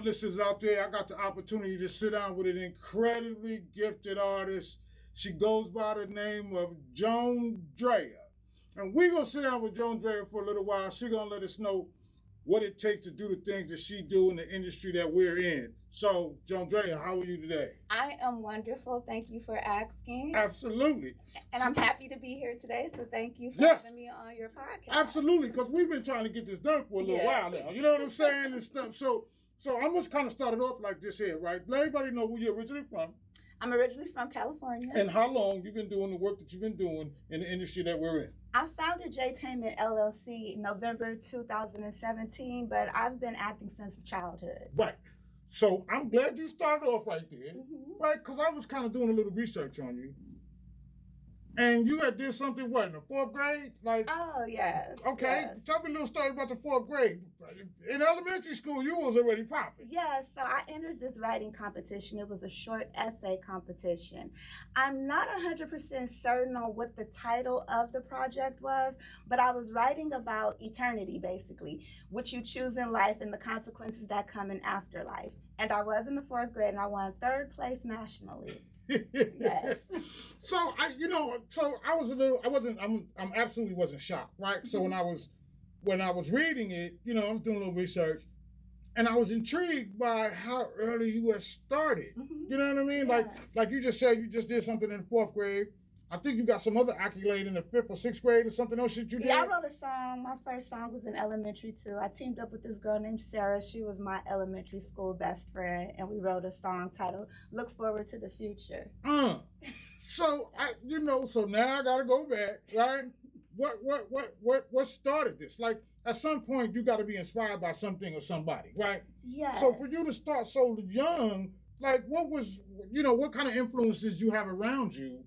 listeners out there, I got the opportunity to sit down with an incredibly gifted artist. She goes by the name of Joandrea. And we're going to sit down with Joandrea for a little while. She's going to let us know what it takes to do the things that she do in the industry that we're in. So, Joandrea, how are you today? I am wonderful. Thank you for asking. Absolutely. And I'm happy to be here today, so thank you for having me on your podcast. Absolutely, because we've been trying to get this done for a little while now. You know what I'm saying? And stuff. So I'm just kind of started off like this here, right? Let everybody know where you're originally from. I'm originally from California. And how long you've been doing the work that you've been doing in the industry that we're in? I founded J-Tainment LLC in November 2017, but I've been acting since childhood. Right. So I'm glad you started off right there, right? Because I was kind of doing a little research on you. And you had did something, what, in the 4th grade? Oh, yes. Okay. Yes. Tell me a little story about the 4th grade. In elementary school, you was already popping. Yes, so I entered this writing competition. It was a short essay competition. I'm not 100% certain on what the title of the project was, but I was writing about eternity, basically, what you choose in life and the consequences that come in afterlife. And I was in the 4th grade, and I won 3rd place nationally. Yes. So I absolutely wasn't shocked, right? So when I was reading it, I was doing a little research, and I was intrigued by how early you had started. You know what I mean? Yes. Like you just said, you just did something in the 4th grade. I think you got some other accolade in the 5th or 6th grade or something else that you did. Yeah, I wrote a song. My first song was in elementary too. I teamed up with this girl named Sarah. She was my elementary school best friend, and we wrote a song titled "Look Forward to the Future." So so now I gotta go back, right? What started this? Like at some point you got to be inspired by something or somebody, right? Yes. So for you to start so young, like what kind of influences you have around you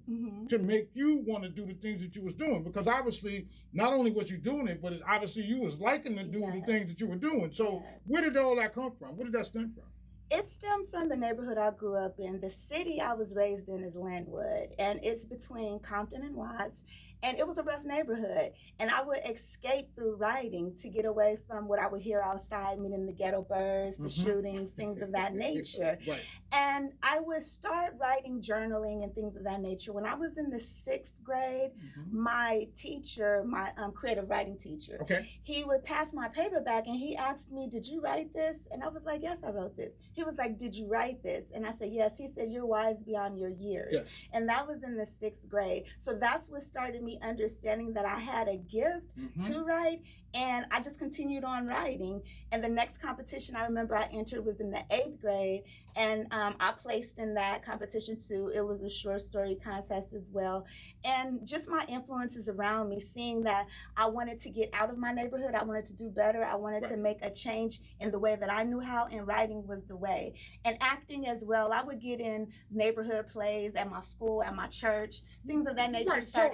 to make you want to do the things that you was doing? Because obviously not only was you doing it, but obviously you was liking to do the things that you were doing. So where did all that come from? Where did that stem from? It stemmed from the neighborhood I grew up in. The city I was raised in is Linwood, and it's between Compton and Watts, and it was a rough neighborhood. And I would escape through writing to get away from what I would hear outside, meaning the ghetto birds, the shootings, things of that nature. Right. And I would start writing, journaling, and things of that nature. When I was in the 6th grade, my teacher, my creative writing teacher, he would pass my paper back, and he asked me, "Did you write this?" And I was like, "Yes, I wrote this." He was like, "Did you write this?" And I said, "Yes." He said, "You're wise beyond your years." Yes. And that was in the 6th grade. So that's what started me understanding that I had a gift to write. And I just continued on writing. And the next competition I remember I entered was in the 8th grade. And I placed in that competition too. It was a short story contest as well. And just my influences around me, seeing that I wanted to get out of my neighborhood. I wanted to do better. I wanted to make a change in the way that I knew how, and writing was the way. And acting as well. I would get in neighborhood plays at my school, at my church, things of that nature. Right. So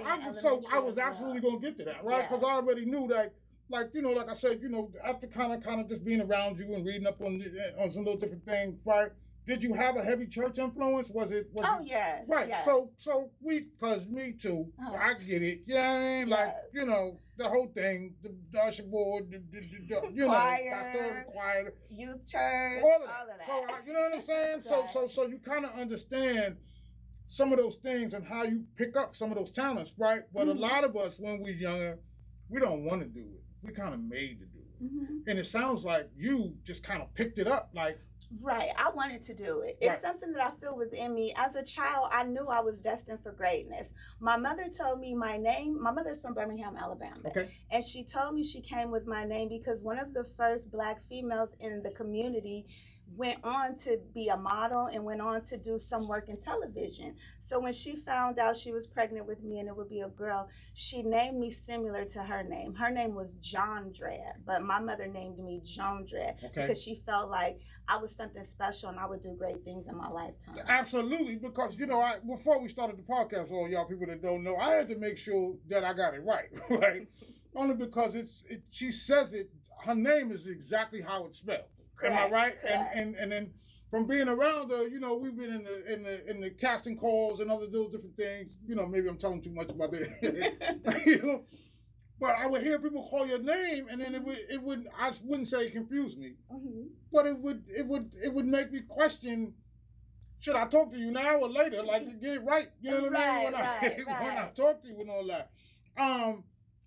I was absolutely going to get to that, right? Because I already knew that. Like I said, after kind of just being around you and reading up on some little different things, right? Did you have a heavy church influence? Yes. Right. Yes. So because me too, I get it. You know what I mean? Like, the whole thing, the usher board, the choir, choir, youth church, all of that. So you know what I'm saying? So you kind of understand some of those things and how you pick up some of those talents, right? But a lot of us, when we're younger, we don't want to do it. We're kind of made to do it. And it sounds like you just kind of picked it up, like. Right. I wanted to do it. It's something that I feel was in me. As a child, I knew I was destined for greatness. My mother told me my name. My mother's from Birmingham, Alabama. And she told me she came with my name because one of the first Black females in the community went on to be a model and went on to do some work in television. So when she found out she was pregnant with me and it would be a girl, she named me similar to her name. Her name was Joandrea, but my mother named me Joandrea because she felt like I was something special and I would do great things in my lifetime. Absolutely, because before we started the podcast, all y'all people that don't know, I had to make sure that I got it right, right? Only because she says it, her name is exactly how it's spelled. Correct. Am I right? And then from being around her, we've been in the casting calls and other those different things. Maybe I'm telling too much about that. But I would hear people call your name, and then I wouldn't say it confused me, but it would make me question, should I talk to you now or later? Like, to get it right. You know what I mean? When I talk to you and all that.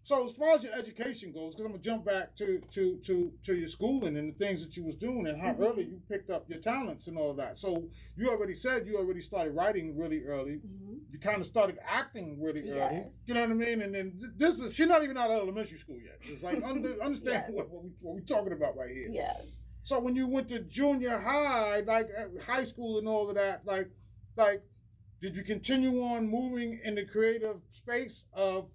So as far as your education goes, because I'm gonna jump back to your schooling and the things that you was doing and how early you picked up your talents and all of that. So you already said you already started writing really early. You kind of started acting really early. You know what I mean? And then she's not even out of elementary school yet. It's like understand what we're talking about right here. Yes. So when you went to junior high, like high school and all of that, like, did you continue on moving in the creative space of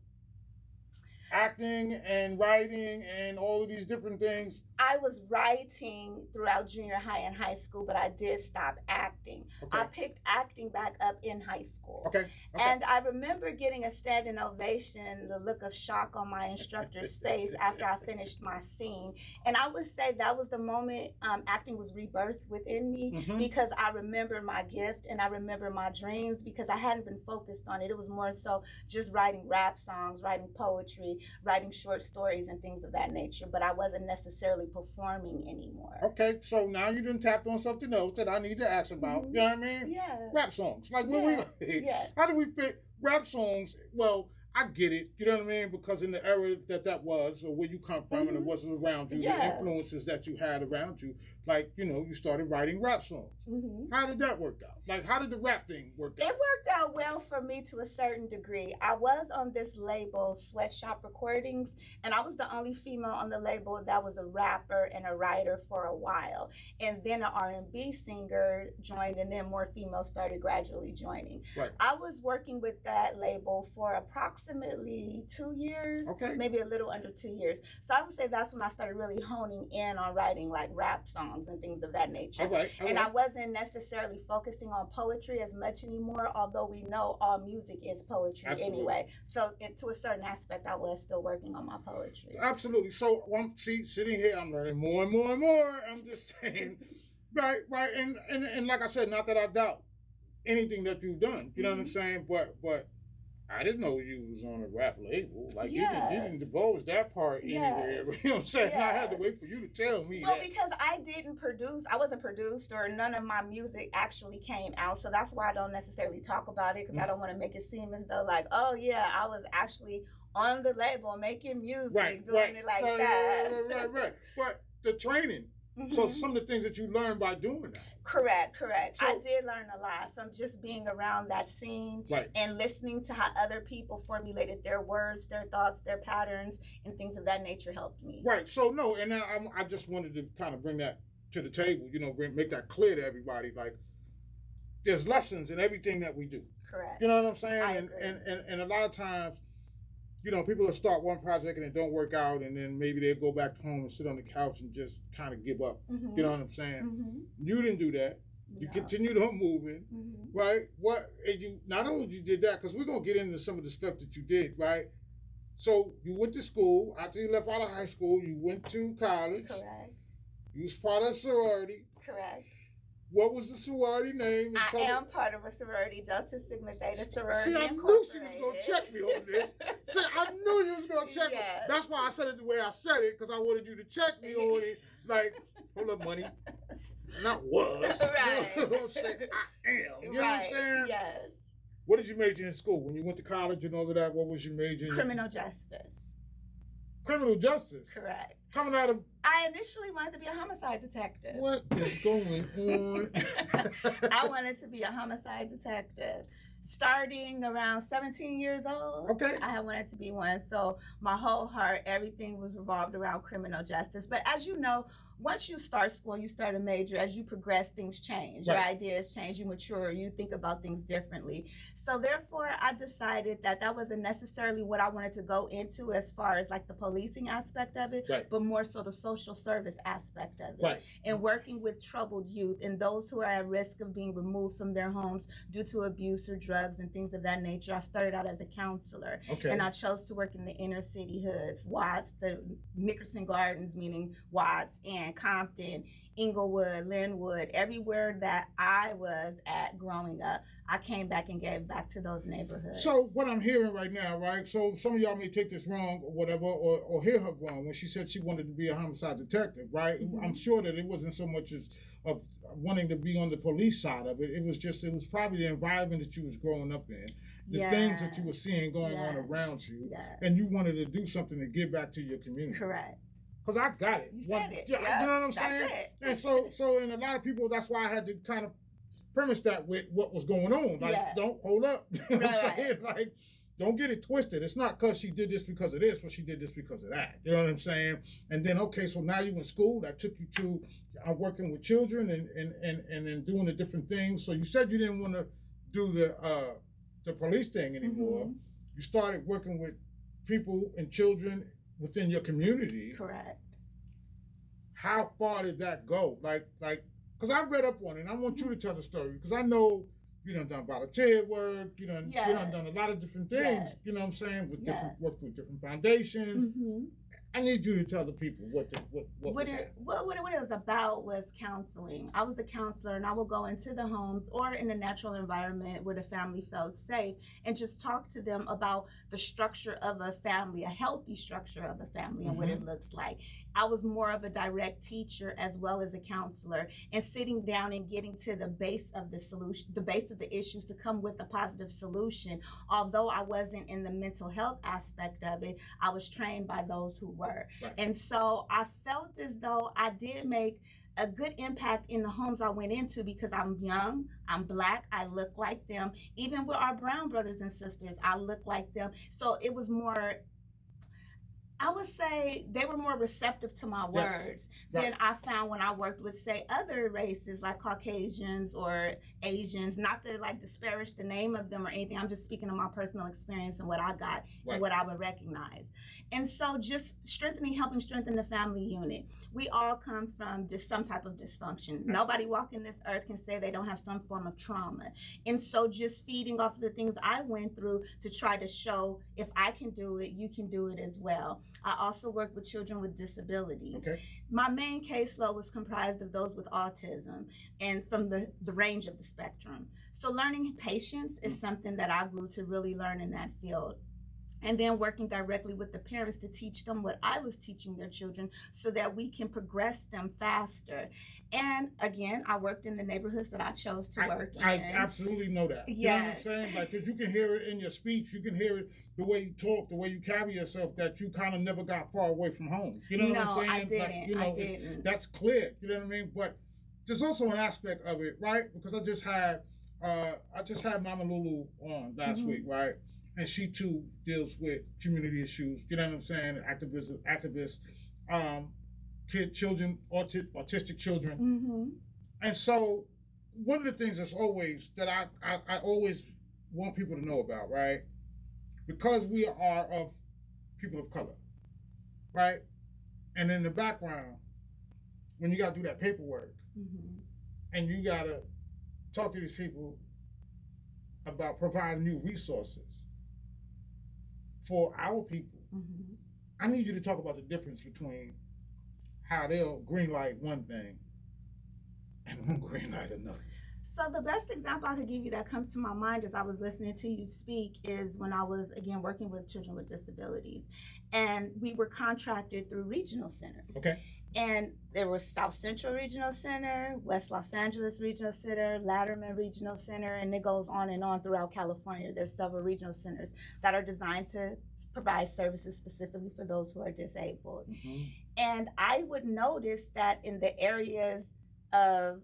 acting and writing and all of these different things? I was writing throughout junior high and high school, but I did stop acting. I picked acting back up in high school. And I remember getting a standing ovation, the look of shock on my instructor's face after I finished my scene. And I would say that was the moment acting was rebirthed within me, because I remember my gift and I remember my dreams, because I hadn't been focused on it. It was more so just writing rap songs, writing poetry, writing short stories and things of that nature, but I wasn't necessarily performing anymore. Okay, so now you done tapped on something else that I need to ask about. You know what I mean? Yeah. Rap songs. Like, how do we pick rap songs? Well, I get it, you know what I mean? Because in the era that was, or where you come from, and it wasn't around you, the influences that you had around you, like, you know, you started writing rap songs. How did that work out? Like, how did the rap thing work out? It worked out well for me to a certain degree. I was on this label, Sweatshop Recordings, and I was the only female on the label that was a rapper and a writer for a while. And then an R&B singer joined, and then more females started gradually joining. I was working with that label for approximately 2 years, maybe a little under 2 years. So I would say that's when I started really honing in on writing like rap songs and things of that nature. And I wasn't necessarily focusing on poetry as much anymore, although we know all music is poetry anyway. So to a certain aspect, I was still working on my poetry. Absolutely. So sitting here, I'm learning more and more and more. I'm just saying, right. And like I said, not that I doubt anything that you've done. You know what I'm saying? But I didn't know you was on a rap label. Like, you didn't divulge that part anywhere. You know what I'm saying? I had to wait for you to tell me that. Because I wasn't produced, or none of my music actually came out. So that's why I don't necessarily talk about it, because I don't want to make it seem as though like, oh yeah, I was actually on the label making music, doing it like that. Right. But the training. So some of the things that you learned by doing that. Correct. So, I did learn a lot from just being around that scene and listening to how other people formulated their words, their thoughts, their patterns, and things of that nature helped me. Right. So no, and I just wanted to kind of bring that to the table, you know, make that clear to everybody. Like, there's lessons in everything that we do. Correct. You know what I'm saying? And a lot of times, you know, people will start one project and it don't work out, and then maybe they'll go back home and sit on the couch and just kind of give up. You know what I'm saying? You didn't do that. You continued on moving, right? And you not only you did that, because we're gonna get into some of the stuff that you did, right? So you went to school. After you left out of high school, you went to college. Correct. You was part of a sorority. Correct. What was the sorority name? I am part of a sorority, Delta Sigma Theta sorority. See, I knew she was going to check me on this. See, I knew you was going to check me. That's why I said it the way I said it, because I wanted you to check me on it. Like, hold up, money. Not was. Right. You know what I'm saying? I am. You know what I'm saying? Yes. What did you major in school? When you went to college and all of that, what was your major in? Criminal justice. Criminal justice? Correct. Coming out of... I initially wanted to be a homicide detective. What is going on? I wanted to be a homicide detective. Starting around 17 years old, I wanted to be one. So my whole heart, everything was revolved around criminal justice. But as you know, once you start school, you start a major, as you progress, things change. Your ideas change, you mature, you think about things differently. So therefore, I decided that that wasn't necessarily what I wanted to go into as far as like the policing aspect of it, but more so the social service aspect of it. And working with troubled youth and those who are at risk of being removed from their homes due to abuse or drugs and things of that nature. I started out as a counselor, and I chose to work in the inner city hoods, Watts, the Nickerson Gardens, meaning Watts, and Richland, Compton, Inglewood, Linwood, everywhere that I was at growing up, I came back and gave back to those neighborhoods. So what I'm hearing right now, right? So some of y'all may take this wrong or whatever, or hear her wrong when she said she wanted to be a homicide detective, right? Mm-hmm. I'm sure that it wasn't so much as of wanting to be on the police side of it. It was probably the environment that you was growing up in, the things that you were seeing going on around you, and you wanted to do something to give back to your community. Correct. Because I got it. You said it. Yeah, you know what I'm saying? That's it. And so in a lot of people, that's why I had to kind of premise that with what was going on. Like, don't hold up. You know what I'm saying? Like, don't get it twisted. It's not because she did this because of this, but she did this because of that. You know what I'm saying? And then, okay, so now you in school. That took you to working with children and then doing the different things. So you said you didn't want to do the police thing anymore. Mm-hmm. You started working with people and children within your community. Correct. How far did that go? Like, because I read up on it, and I want you to tell the story, because I know you done volunteer work, you done done a lot of different things, you know what I'm saying, with different work with different foundations. Mm-hmm. I need you to tell the people what it was about was counseling. I was a counselor, and I would go into the homes or in a natural environment where the family felt safe and just talk to them about the structure of a family, a healthy structure of a family, and what it looks like. I was more of a direct teacher as well as a counselor, and sitting down and getting to the base of the solution, the base of the issues, to come with a positive solution. Although I wasn't in the mental health aspect of it, I was trained by those who were. Right. And so I felt as though I did make a good impact in the homes I went into, because I'm young, I'm Black, I look like them. Even with our brown brothers and sisters, I look like them. So it was more, I would say they were more receptive to my words than I found when I worked with, say, other races like Caucasians or Asians. Not to like disparage the name of them or anything. I'm just speaking of my personal experience and what I got and what I would recognize. And so just helping strengthen the family unit. We all come from some type of dysfunction. Nobody walking this earth can say they don't have some form of trauma. And so just feeding off of the things I went through to try to show, if I can do it, you can do it as well. I also work with children with disabilities. Okay. My main caseload was comprised of those with autism and from the range of the spectrum. So learning patience is something that I grew to really learn in that field. And then working directly with the parents to teach them what I was teaching their children so that we can progress them faster. And again, I worked in the neighborhoods that I chose to work in. I absolutely know that. Yes. You know what I'm saying? Like, because you can hear it in your speech, you can hear it the way you talk, the way you carry yourself, that you kind of never got far away from home. You know what I'm saying? I didn't. Like, I didn't. That's clear. You know what I mean? But there's also an aspect of it, right? Because I just had Mama Lulu on last week, right? And she too deals with community issues. You know what I'm saying? Activists, children, autistic children. Mm-hmm. And so one of the things that's always that I always want people to know about, right? Because we are of people of color, right? And in the background, when you got to do that paperwork, and you got to talk to these people about providing new resources for our people, I need you to talk about the difference between how they'll greenlight one thing and won't greenlight another. So the best example I could give you that comes to my mind as I was listening to you speak is when I was, again, working with children with disabilities. And we were contracted through regional centers. Okay. And there was South Central Regional Center, West Los Angeles Regional Center, Latterman Regional Center, and it goes on and on throughout California. There's several regional centers that are designed to provide services specifically for those who are disabled. And I would notice that in the areas of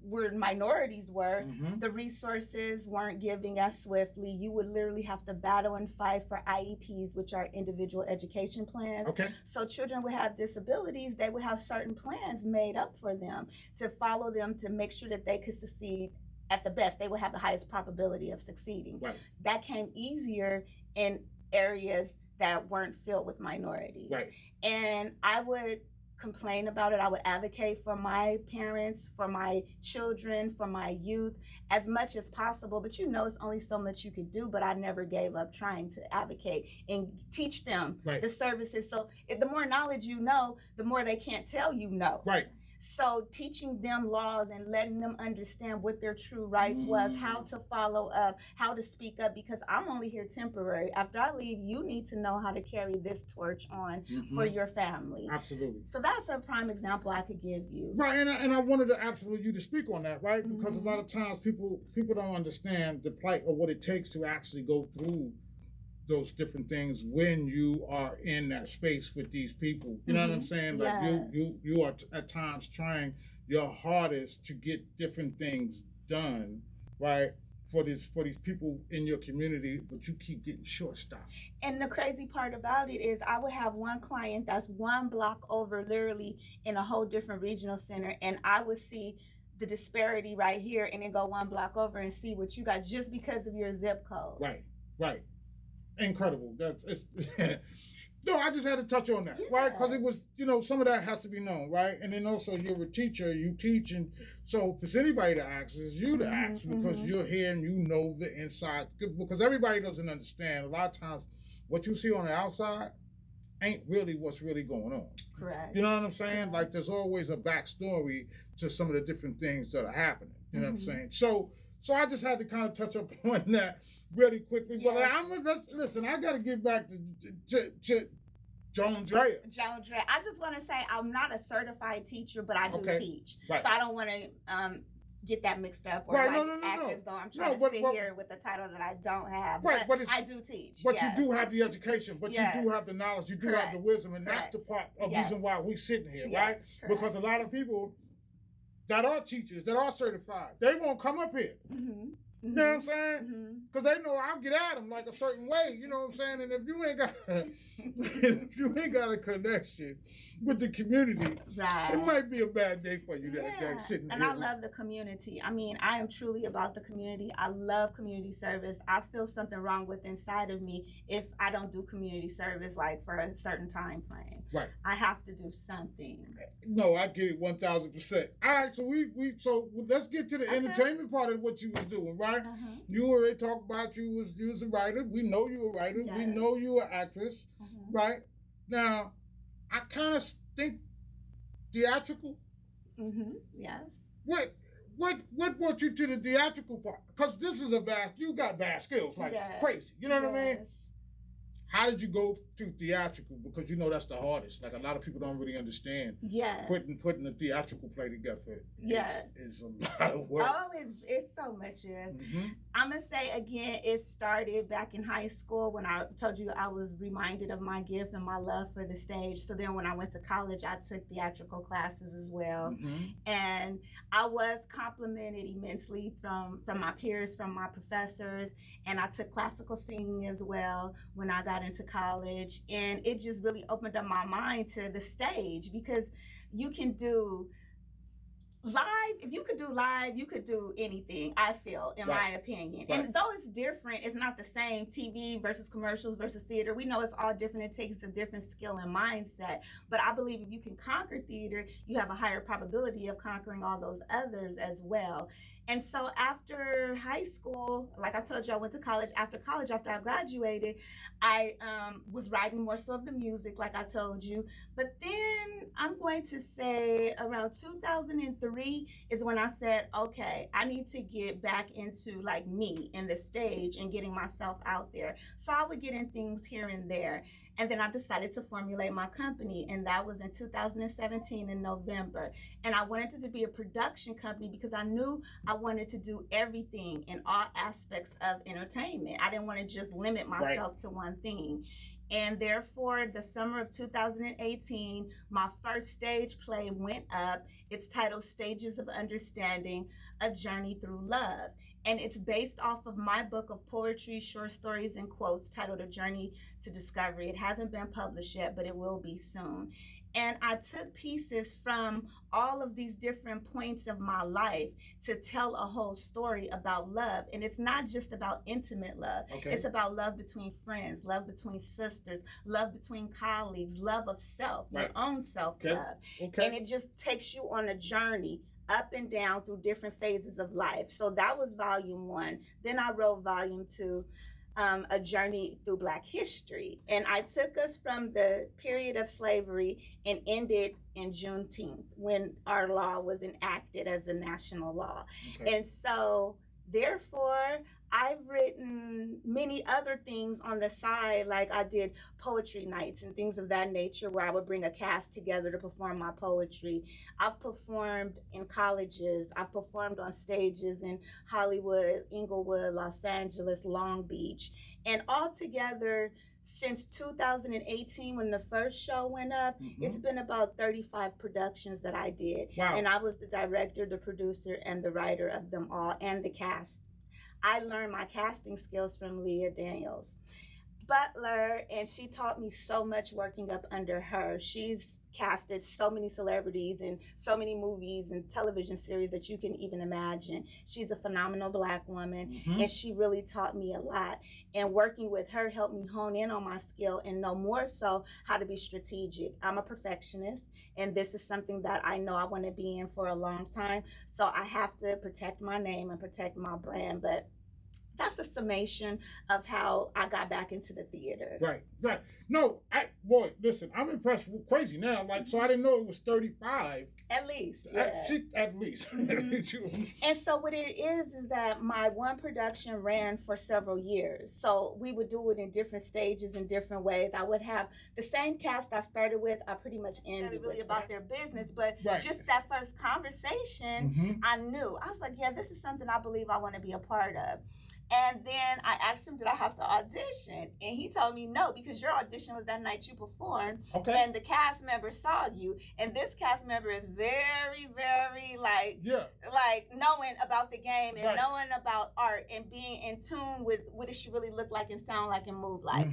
where minorities were, the resources weren't giving as swiftly. You would literally have to battle and fight for IEPs, which are individual education plans. Okay. So children would have disabilities, they would have certain plans made up for them to follow them to make sure that they could succeed at the best. They would have the highest probability of succeeding. Right. That came easier in areas that weren't filled with minorities. Right. And I would complain about it. I would advocate for my parents, for my children, for my youth as much as possible. But it's only so much you could do. But I never gave up trying to advocate and teach them the services. So the more knowledge you know, the more they can't tell you no. Right. So teaching them laws and letting them understand what their true rights was, how to follow up, how to speak up, because I'm only here temporary. After I leave, you need to know how to carry this torch on for your family. Absolutely. So that's a prime example I could give you. Right, and I wanted to absolutely you to speak on that, right? Because a lot of times people don't understand the plight of what it takes to actually go through those different things when you are in that space with these people. You know what I'm saying? Like you are at times trying your hardest to get different things done, right? For these people in your community, but you keep getting short-stopped. And the crazy part about it is I would have one client that's one block over, literally in a whole different regional center, and I would see the disparity right here and then go one block over and see what you got just because of your zip code. Right. Incredible. No, I just had to touch on that, right? Because it was, some of that has to be known, right? And then also you're a teacher, you teach, and so if it's anybody to ask, it's you to ask because you're here and you know the inside. Because everybody doesn't understand. A lot of times, what you see on the outside ain't really what's really going on. Correct. You know what I'm saying? Like there's always a backstory to some of the different things that are happening. You know what I'm saying? So I just had to kind of touch up on that really quickly. But listen, I got to get back to Joandrea. Joandrea. I just want to say I'm not a certified teacher, but I do teach. Right. So I don't want to get that mixed up or act as though I'm trying to sit here with the title that I don't have. Right, but I do teach. But you do have the education, but you do have the knowledge, you do have the wisdom, and that's the part of reason why we're sitting here, right? Because a lot of people that are teachers, that are certified, they won't come up here. You know what I'm saying? Because they know I'll get at them like a certain way. You know what I'm saying? And if you ain't got a connection with the community, it might be a bad day for you. That sitting and here. I love the community. I mean, I am truly about the community. I love community service. I feel something wrong with inside of me if I don't do community service like for a certain time frame. Right. I have to do something. No, I get it 1,000%. All right, so let's get to the entertainment part of what you was doing, right? You already talked about you was a writer. We know you a writer. We know you an actress, right? Now, I kind of think theatrical. Yes. What brought you to the theatrical part? Because you got vast skills, like crazy. You know what I mean? How did you go to theatrical? Because that's the hardest. Like a lot of people don't really understand. Yes. Putting a theatrical play together. Is a lot of work. Oh, it so much is. I'm gonna say again, it started back in high school when I told you I was reminded of my gift and my love for the stage. So then when I went to college, I took theatrical classes as well, and I was complimented immensely from my peers, from my professors, and I took classical singing as well when I got into college, and it just really opened up my mind to the stage because you can do live. If you could do live, you could do anything, I feel, in my opinion. And though it's different, it's not the same. TV versus commercials versus theater. We know it's all different. It takes a different skill and mindset. But I believe if you can conquer theater, you have a higher probability of conquering all those others as well. And so after high school, like I told you, I went to college. After college, after I graduated, I was writing more so of the music, like I told you. But then I'm going to say around 2003 is when I said, okay, I need to get back into like me in the stage and getting myself out there. So I would get in things here and there. And then I decided to formulate my company, and that was in 2017 in November. And I wanted it to be a production company because I knew I wanted to do everything in all aspects of entertainment. I didn't want to just limit myself to one thing. And therefore, the summer of 2018, my first stage play went up. It's titled Stages of Understanding, A Journey Through Love. And it's based off of my book of poetry, short stories, and quotes titled A Journey to Discovery. It hasn't been published yet, but it will be soon. And I took pieces from all of these different points of my life to tell a whole story about love. And it's not just about intimate love. Okay. It's about love between friends, love between sisters, love between colleagues, love of self, right. Your own self-love. Okay. Okay. And it just takes you on a journey up and down through different phases of life. So that was volume 1. Then I wrote volume 2. A journey through Black history. And I took us from the period of slavery and ended in Juneteenth when our law was enacted as a national law. Okay. And so therefore, I've written many other things on the side, like I did poetry nights and things of that nature where I would bring a cast together to perform my poetry. I've performed in colleges. I've performed on stages in Hollywood, Inglewood, Los Angeles, Long Beach. And altogether, since 2018, when the first show went up, it's been about 35 productions that I did. Wow. And I was the director, the producer, and the writer of them all, and the cast. I learned my casting skills from Leah Daniels Butler, and she taught me so much working up under her. She's casted so many celebrities in so many movies and television series that you can even imagine. She's a phenomenal Black woman, and she really taught me a lot. And working with her helped me hone in on my skill and know more so how to be strategic. I'm a perfectionist, and this is something that I know I want to be in for a long time. So I have to protect my name and protect my brand. But that's a summation of how I got back into the theater. Right, right. No, listen, I'm impressed with crazy now. Like, so I didn't know it was 35. At least, yeah. At least. And so what it is that my one production ran for several years. So we would do it in different stages in different ways. I would have the same cast I started with, I pretty much ended really about their business, but just that first conversation, I knew. I was like, yeah, this is something I believe I want to be a part of. And then I asked him, did I have to audition? And he told me no, because your audition was that night you performed. Okay. And the cast member saw you. And this cast member is very, very like knowing about the game and knowing about art and being in tune with what it should really look like and sound like and move like.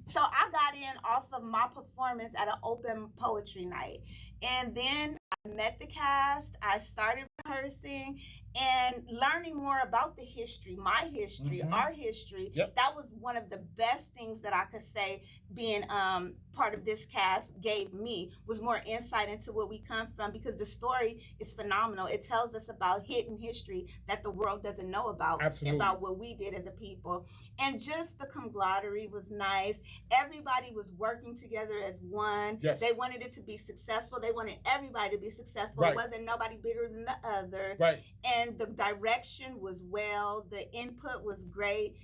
So I got in off of my performance at an open poetry night. And then I met the cast, I started rehearsing and learning more about the history, my history, our history. That was one of the best things that I could say being part of this cast gave me, was more insight into where we come from, because the story is phenomenal. It tells us about hidden history that the world doesn't know about. Absolutely. About what we did as a people. And just the camaraderie was nice. Everybody was working together as one. Yes. They wanted it to be successful. They wanted everybody to be successful. Right. It wasn't nobody bigger than the other. Right. And the direction was well. The input was great.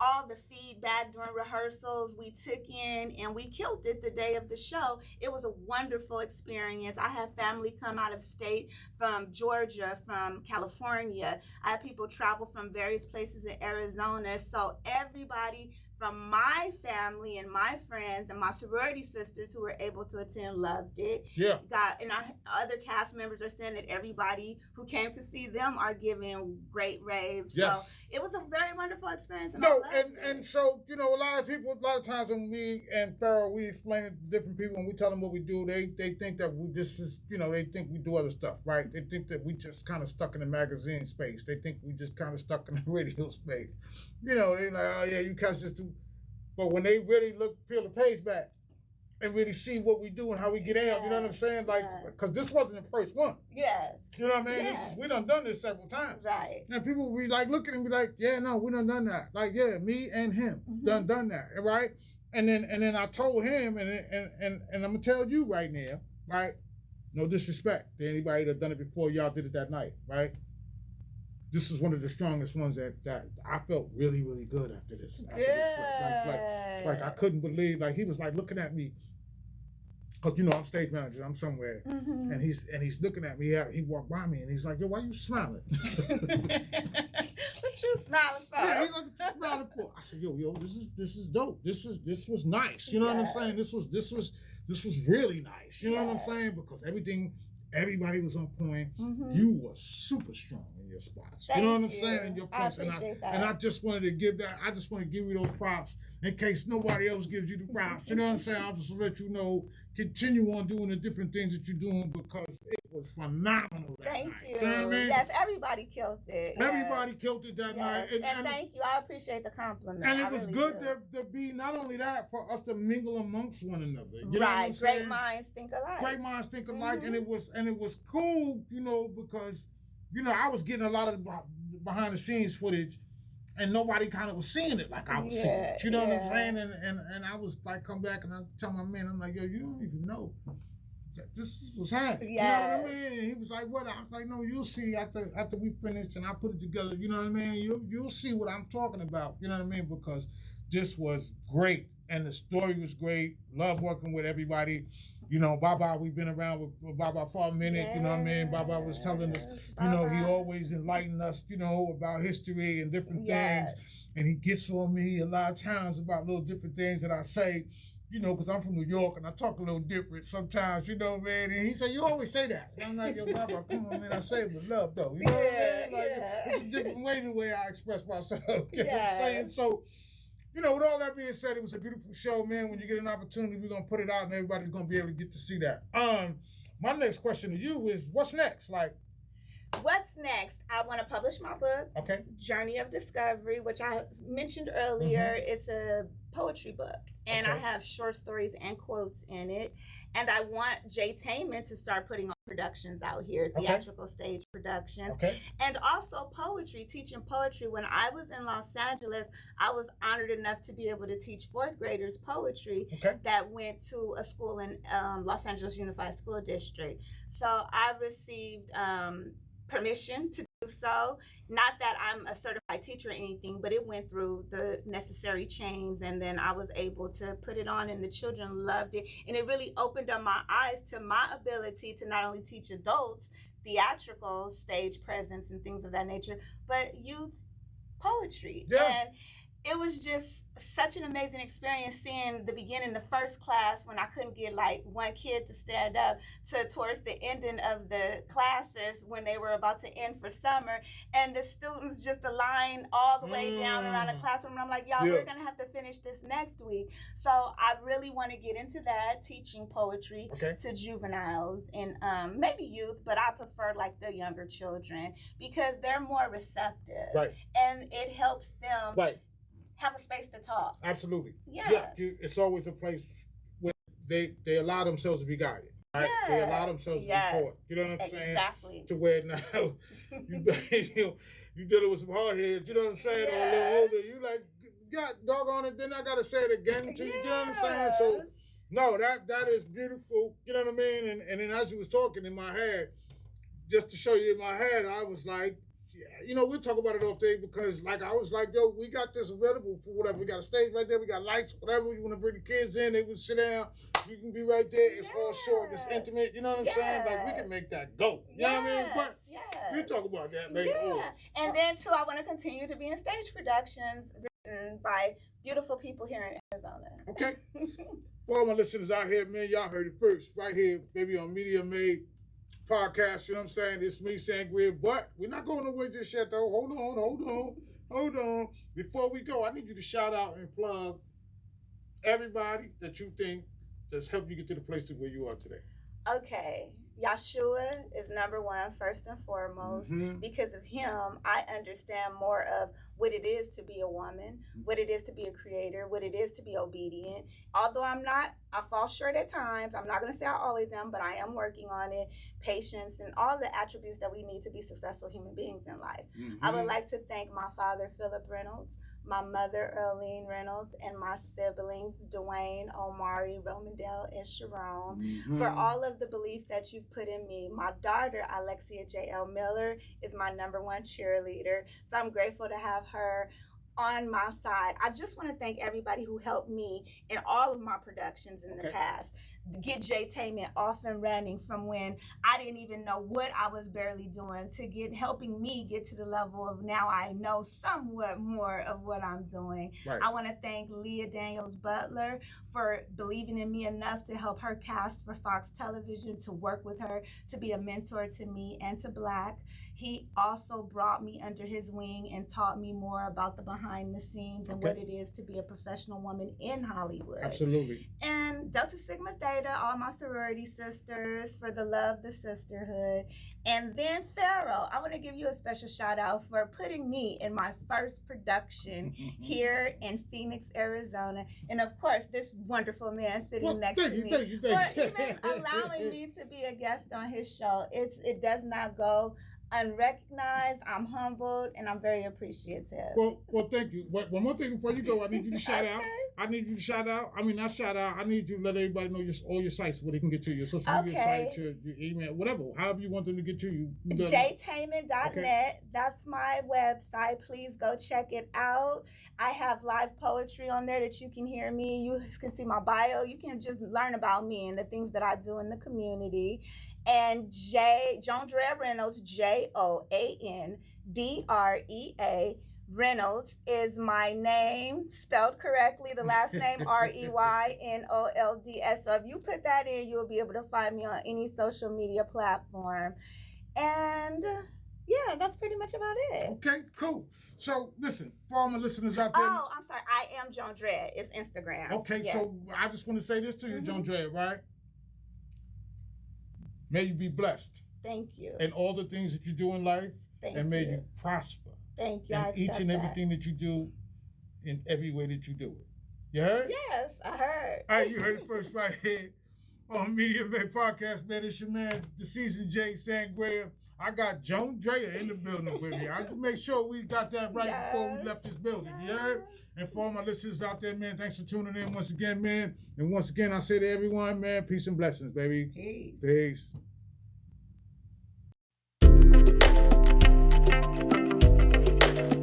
All the feedback during rehearsals we took in, and we killed it the day of the show. It was a wonderful experience. I had family come out of state from Georgia, from California. I had people travel from various places in Arizona. So everybody from my family and my friends and my sorority sisters who were able to attend loved it. Yeah. Other cast members are saying that everybody who came to see them are giving great raves. Yes. So it was a very wonderful experience. And so, a lot of times when me and Farrell, we explain it to different people and we tell them what we do, they think that they think we do other stuff, right? They think that we just kind of stuck in the magazine space. They think we just kind of stuck in the radio space. They're like, oh yeah, you guys just do. But when they really peel the page back and really see what we do and how we get out, you know what I'm saying? Like, because this wasn't the first one. Yes. You know what I mean? Yes. We done this several times. Right. And people will be like, look at him and be like, yeah, no, we done that. Like, yeah, me and him done that, right? And then I told him, and I'm gonna tell you right now, right? No disrespect to anybody that done it before y'all did it that night, right? This is one of the strongest ones that I felt really, really good after this. Like I couldn't believe, like he was like looking at me, because I'm stage manager, I'm somewhere, and he's looking at me. He walked by me and he's like, yo, why you smiling? What you smiling for? Yeah, he's like, what you smiling for? I said, yo, this is dope. This was nice. You know what I'm saying? This was really nice. You know what I'm saying? Because everybody was on point. You were super strong in your spots. Thank you know what I'm you. saying? In your place. I appreciate that. And I just wanted to give that. I just want to give you those props in case nobody else gives you the props. You know what I'm saying? I'll just let you know. Continue on doing the different things that you're doing because it was phenomenal that Thank night. you. You know what I mean? Yes, everybody killed it. Everybody killed it that night. And thank you. I appreciate the compliment. And it was really good to be not only that, for us to mingle amongst one another. You know what I'm Great saying? minds think alike. Great minds think alike. And it was cool, you know, because, you know, I was getting a lot of behind the scenes footage and nobody kind of was seeing it like I was seeing it. You know what I'm saying? And I was like, come back and I tell my man, I'm like, yo, you don't even know that this was happening. Yes. You know what I mean? And he was like, what? I was like, no, you'll see after we finish and I put it together. You know what I mean? You'll see what I'm talking about. You know what I mean? Because this was great and the story was great. Love working with everybody. You know, Baba, we've been around with Baba for a minute, you know what I mean? Baba was telling us, you know, he always enlightened us, you know, about history and different things. And he gets on me a lot of times about little different things that I say, you know, because I'm from New York and I talk a little different sometimes, you know, man. And he said, you always say that. And I'm like, yo, Baba, come on, man, I say it with love, though. You know what I mean? Like, it's a different way the way I express myself. You know what I'm saying? So, you know, with all that being said, it was a beautiful show, man. When you get an opportunity, we're going to put it out and everybody's going to be able to get to see that. My next question to you is, what's next? Like, what's next? I want to publish my book, Journey of Discovery, which I mentioned earlier. It's a poetry book, and I have short stories and quotes in it. And I want J-tainment to start putting on productions out here, theatrical stage productions, and also poetry, teaching poetry. When I was in Los Angeles, I was honored enough to be able to teach fourth graders poetry that went to a school in Los Angeles Unified School District. So I received permission to do so. Not that I'm a certified teacher or anything, but it went through the necessary chains, and then I was able to put it on, and the children loved it. And it really opened up my eyes to my ability to not only teach adults theatrical stage presence and things of that nature, but youth poetry. And it was just such an amazing experience seeing the beginning, the first class, when I couldn't get like one kid to stand up, to towards the ending of the classes when they were about to end for summer, and the students just aligned all the way down around the classroom. And I'm like, y'all, we're gonna have to finish this next week. So I really want to get into that, teaching poetry to juveniles and maybe youth, but I prefer like the younger children because they're more receptive, and it helps them have a space to talk. Absolutely. Yeah. It's always a place where they allow themselves to be guided. Right? They allow themselves to be taught. You know what I'm saying? Exactly. To where now you dealing with some hard heads, you know what I'm saying? Or a little older. You like, God, doggone it, then I gotta say it again to you. You know what I'm saying? So no, that is beautiful. You know what I mean? And then as you was talking in my head, just to show you in my head, I was like, you know, we'll talk about it off day because, like, I was like, yo, we got this available for whatever. We got a stage right there. We got lights, whatever. You want to bring the kids in, they would sit down. You can be right there. It's all short. It's intimate. You know what I'm saying? Like, we can make that go. You know what I mean? But we'll talk about that later. And then, too, I want to continue to be in stage productions written by beautiful people here in Arizona. Okay. For all my listeners out here, man, y'all heard it first. Right here, baby, on Media Made podcast, you know what I'm saying? It's me, Sangria, but we're not going away just yet, though. Hold on. Before we go, I need you to shout out and plug everybody that you think that's helped you get to the place where you are today. Okay. Yahshua is number one, first and foremost. Because of him, I understand more of what it is to be a woman, what it is to be a creator, what it is to be obedient. Although I fall short at times. I'm not going to say I always am, but I am working on it. Patience and all the attributes that we need to be successful human beings in life. I would like to thank my father, Philip Reynolds, my mother, Earlene Reynolds, and my siblings, Dwayne, Omari, Romandale, and Sharon, for all of the belief that you've put in me. My daughter, Alexia J.L. Miller, is my number one cheerleader. So I'm grateful to have her on my side. I just want to thank everybody who helped me in all of my productions in the past. get J-tainment off and running from when I didn't even know what I was barely doing to helping me get to the level of now I know somewhat more of what I'm doing. Right. I want to thank Leah Daniels Butler for believing in me enough to help her cast for Fox Television, to work with her, to be a mentor to me and to Black. He also brought me under his wing and taught me more about the behind the scenes and what it is to be a professional woman in Hollywood. Absolutely. And Delta Sigma Theta, all my sorority sisters, for the love, the sisterhood. And then Pharaoh, I want to give you a special shout out for putting me in my first production here in Phoenix, Arizona. And of course, this wonderfful man sitting next to me. Thank you. For even allowing me to be a guest on his show. It does not go unrecognized. I'm humbled and I'm very appreciative. Well, thank you. One more thing before you go, I need you to shout out. I need you to let everybody know all your sites where they can get to you. Your social media sites, your email, whatever. However you want them to get to you. Jtainment.net. That's my website. Please go check it out. I have live poetry on there that you can hear me. You can see my bio. You can just learn about me and the things that I do in the community. And Joandrea Reynolds, Joandrea Reynolds is my name, spelled correctly. The last name REYNOLDS. So if you put that in, you'll be able to find me on any social media platform. And yeah, that's pretty much about it. Okay, cool. So listen, for all my listeners out there. Oh, I'm sorry. I am Joandrea. It's Instagram. Okay, yes. So I just want to say this to you, Joandrea, right? May you be blessed. Thank you. And all the things that you do in life. And may you prosper. Thank you. In each and everything that you do, in every way that you do it. You heard? Yes, I heard. All right, you heard it first right here on Media Bay Podcast, man. It's your man, the Season J Sangria. I got Joandrea in the building with me. I just make sure we got that right before we left this building. You heard? And for all my listeners out there, man, thanks for tuning in once again, man. And once again, I say to everyone, man, peace and blessings, baby. Peace. Peace.